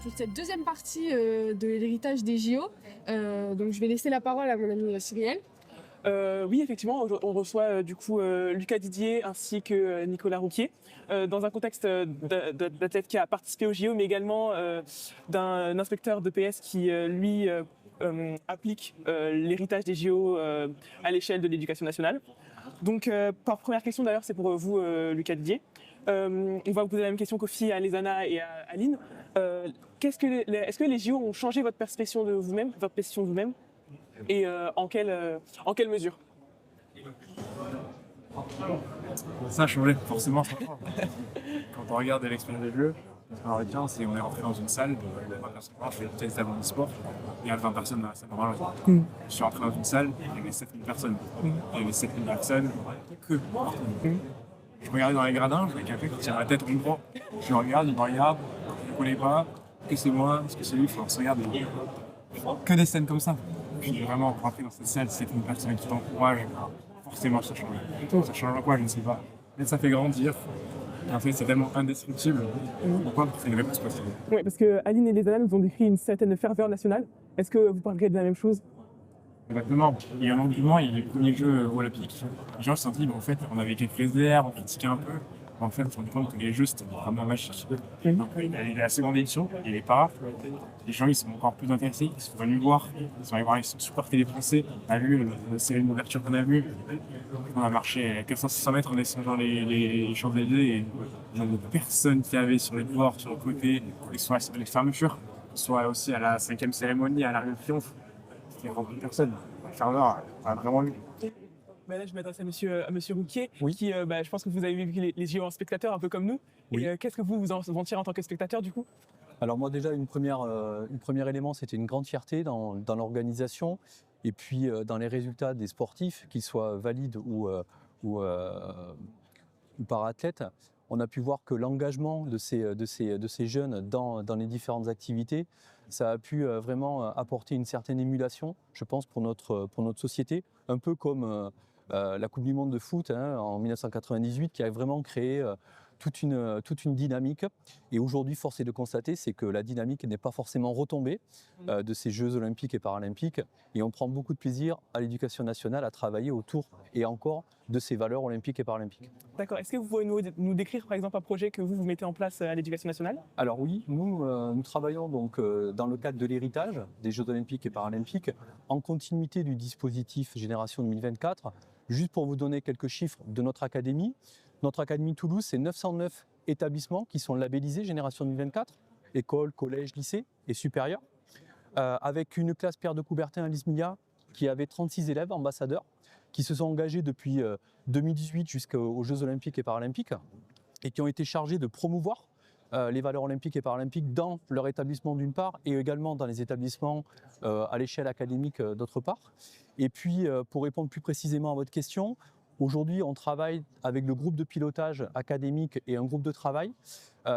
Pour cette deuxième partie de l'héritage des JO, donc je vais laisser la parole à mon ami Cyrielle. Oui, effectivement, on reçoit Lucas Didier ainsi que Nicolas Rouquier dans un contexte d'athlète qui a participé aux JO, mais également d'un inspecteur de PS qui, lui, applique l'héritage des JO à l'échelle de l'éducation nationale. Donc, par première question d'ailleurs, c'est pour vous, Lucas Didier. On va vous poser la même question qu'Ophi, à Lézana et à Aline. Est-ce que les JO ont changé votre perception de vous-même, et en quelle mesure? Ça a changé, forcément. Quand on regarde l'expérience des jeux, on retient, c'est qu'on est rentré dans une salle, il y a 20 personnes, je fais peut-être avant du sport, il y a 20 personnes dans la salle normale. Je suis rentré dans une salle, il y avait 7000 personnes. Il y avait 7000 personnes, que je regardais dans les gradins, je voyais quelqu'un qui tient la tête en droit. Je le regarde, il me regarde, je ne connais pas, est-ce que c'est moi, est-ce que c'est lui, on se regarde. Que des scènes comme ça. Puis vraiment, rentrer dans cette salle, c'est une personne qui t'encourage, forcément ça change. Ça change quoi, je ne sais pas. Mais ça fait grandir. Et en fait, c'est tellement indestructible. Pourquoi? Parce que c'est une réponse possible. Oui, parce que Aline et Lézana nous ont décrit une certaine ferveur nationale. Est-ce que vous parlerez de la même chose? Exactement. Il y a un engouement, il y a les premiers Jeux olympiques. Les gens se sont dit, en fait, on avait quelques réserves, on critiquait un peu. En fait, on s'est rendu compte que les Jeux, c'était vraiment magique. Donc, il y a la seconde édition, il est pas. Les gens, ils sont encore plus intéressés, ils sont venus voir. Ils sont allés voir, ils sont supportés les Français. On a vu la série d'ouverture qu'on a vue. On a marché 400-600 mètres en descendant les Champs-Élysées et il y avait personne qui avait sur les bords, sur le côté, soit sur les fermetures, soit aussi à la 5e cérémonie, à l'Arc de Triomphe. Il n'y a rempli personne. Le fermeur a vraiment vu. Là, je m'adresse à monsieur Rouquier, Oui. qui, je pense que vous avez vécu les JO en spectateur, un peu comme nous. Oui. Et qu'est-ce que vous en tirez en tant que spectateur, du coup? Alors moi déjà, une premier élément, c'était une grande fierté dans l'organisation et puis dans les résultats des sportifs, qu'ils soient valides ou para-athlètes. On a pu voir que l'engagement de ces jeunes dans les différentes activités, ça a pu vraiment apporter une certaine émulation, je pense, pour notre société, un peu comme la Coupe du Monde de foot en 1998 qui a vraiment créé toute une dynamique. Et aujourd'hui, force est de constater, c'est que la dynamique n'est pas forcément retombée de ces Jeux olympiques et paralympiques. Et on prend beaucoup de plaisir à l'éducation nationale à travailler autour et encore de ces valeurs olympiques et paralympiques. D'accord. Est-ce que vous pouvez nous décrire, par exemple, un projet que vous mettez en place à l'éducation nationale? Alors oui, nous travaillons donc dans le cadre de l'héritage des Jeux olympiques et paralympiques, en continuité du dispositif Génération 2024. Juste pour vous donner quelques chiffres de notre académie Toulouse, c'est 909 établissements qui sont labellisés Génération 2024, écoles, collèges, lycées et supérieurs, avec une classe Pierre de Coubertin à l'ISMIA qui avait 36 élèves ambassadeurs qui se sont engagés depuis 2018 jusqu'aux Jeux olympiques et paralympiques et qui ont été chargés de promouvoir les valeurs olympiques et paralympiques dans leur établissement d'une part et également dans les établissements à l'échelle académique d'autre part. Et puis pour répondre plus précisément à votre question, aujourd'hui on travaille avec le groupe de pilotage académique et un groupe de travail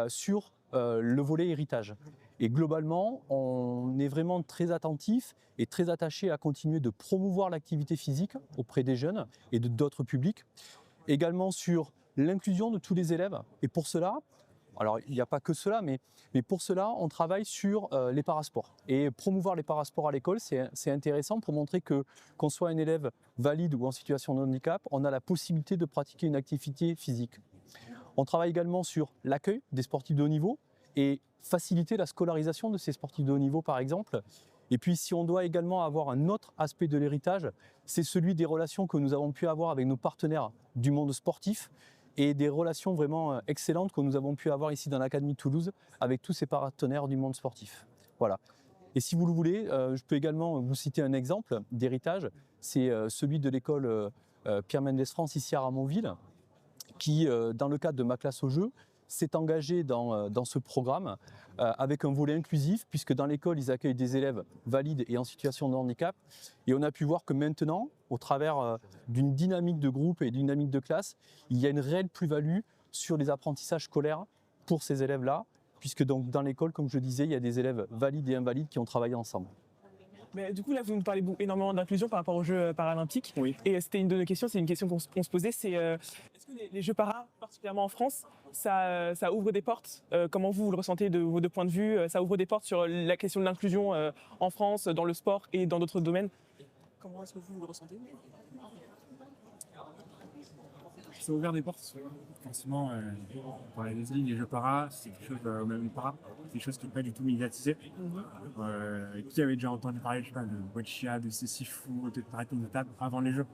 sur le volet héritage. Et globalement, on est vraiment très attentif et très attaché à continuer de promouvoir l'activité physique auprès des jeunes et de d'autres publics. Également sur l'inclusion de tous les élèves. Et pour cela, alors il n'y a pas que cela, mais pour cela, on travaille sur les parasports. Et promouvoir les parasports à l'école, c'est intéressant pour montrer qu'on soit un élève valide ou en situation de handicap, on a la possibilité de pratiquer une activité physique. On travaille également sur l'accueil des sportifs de haut niveau et faciliter la scolarisation de ces sportifs de haut niveau, par exemple. Et puis, si on doit également avoir un autre aspect de l'héritage, c'est celui des relations que nous avons pu avoir avec nos partenaires du monde sportif et des relations vraiment excellentes que nous avons pu avoir ici dans l'Académie de Toulouse avec tous ces partenaires du monde sportif. Voilà. Et si vous le voulez, je peux également vous citer un exemple d'héritage, c'est celui de l'école Pierre Mendès France ici à Ramonville, qui, dans le cadre de ma classe au jeu, s'est engagé dans ce programme avec un volet inclusif, puisque dans l'école, ils accueillent des élèves valides et en situation de handicap. Et on a pu voir que maintenant, au travers d'une dynamique de groupe et d'une dynamique de classe, il y a une réelle plus-value sur les apprentissages scolaires pour ces élèves-là, puisque donc, dans l'école, comme je disais, il y a des élèves valides et invalides qui ont travaillé ensemble. Mais du coup, là, vous nous parlez énormément d'inclusion par rapport aux Jeux paralympiques. Oui. Et c'était une de nos questions, c'est une question qu'on se posait, c'est est-ce que les Jeux para, particulièrement en France, ça ouvre des portes comment vous le ressentez de vos deux points de vue ça ouvre des portes sur la question de l'inclusion en France, dans le sport et dans d'autres domaines. Comment est-ce que vous le ressentez? Ça a ouvert des portes. Forcément, pour les Jeux para, c'est quelque chose, même para, c'est quelque chose qui n'est pas du tout médiatisé. Qui avait déjà entendu parler, je sais pas, de Boccia, de Cécifou, de Marathon de table avant les Jeux.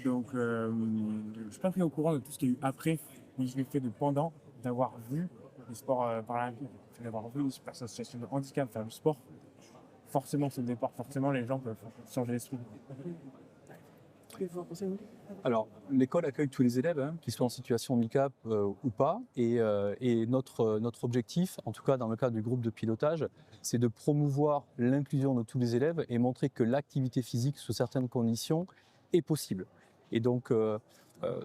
Donc, je ne suis pas pris au courant de tout ce qu'il y a eu après, mais je l'ai fait de pendant, d'avoir vu les sports paralympiques, d'avoir vu les associations de handicap faire du sport. Forcément, c'est le départ, forcément, les gens peuvent changer l'esprit. Qu'est-ce que vous en pensez, vous? Alors, l'école accueille tous les élèves, hein, qu'ils soient en situation de handicap ou pas. Et notre objectif, en tout cas dans le cadre du groupe de pilotage, c'est de promouvoir l'inclusion de tous les élèves et montrer que l'activité physique, sous certaines conditions, est possible. Et donc,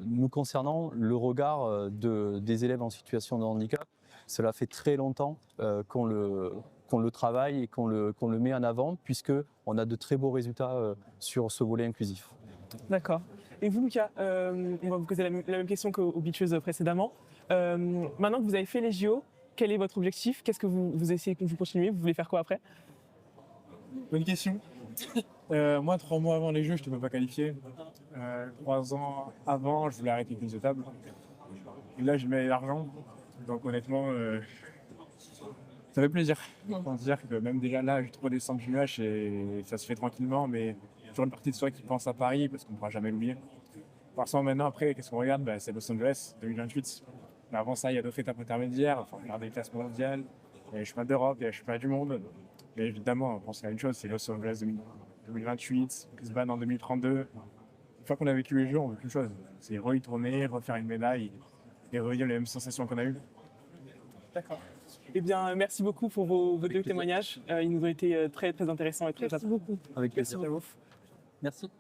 nous concernant, le regard des élèves en situation de handicap, cela fait très longtemps qu'on le travaille et qu'on le met en avant, puisqu'on a de très beaux résultats sur ce volet inclusif. D'accord. Et vous, Lucas, on va vous poser la même question qu'aux beacheuses précédemment. Maintenant que vous avez fait les JO, quel est votre objectif? Qu'est-ce que vous essayez, vous continuez? Vous voulez faire quoi après? Bonne question. Moi, 3 mois avant les Jeux, je ne t'ai même pas qualifié. 3 ans avant, je voulais arrêter les de table. Et là, je mets l'argent. Donc honnêtement, ça fait plaisir. On se dire que même déjà là, j'ai trop descendu du nuage et ça se fait tranquillement, mais il y a toujours une partie de soi qui pense à Paris parce qu'on ne pourra jamais l'oublier. Forcément, maintenant, après, qu'est-ce qu'on regarde? C'est Los Angeles 2028. Mais avant ça, il y a d'autres étapes intermédiaires. Il faut regarder les classements mondiales, il y a les championnats d'Europe, il y a les championnats du monde. Et évidemment, on pense à une chose, c'est Los Angeles 2028, Brisbane en 2032. Une fois qu'on a vécu les Jeux, on veut qu'une chose, c'est y tourner, refaire une médaille et revivre les mêmes sensations qu'on a eues. D'accord. Eh bien, merci beaucoup pour vos deux témoignages. Ils nous ont été très, très intéressants et très Merci beaucoup. Avec plaisir. Merci à vous. Merci.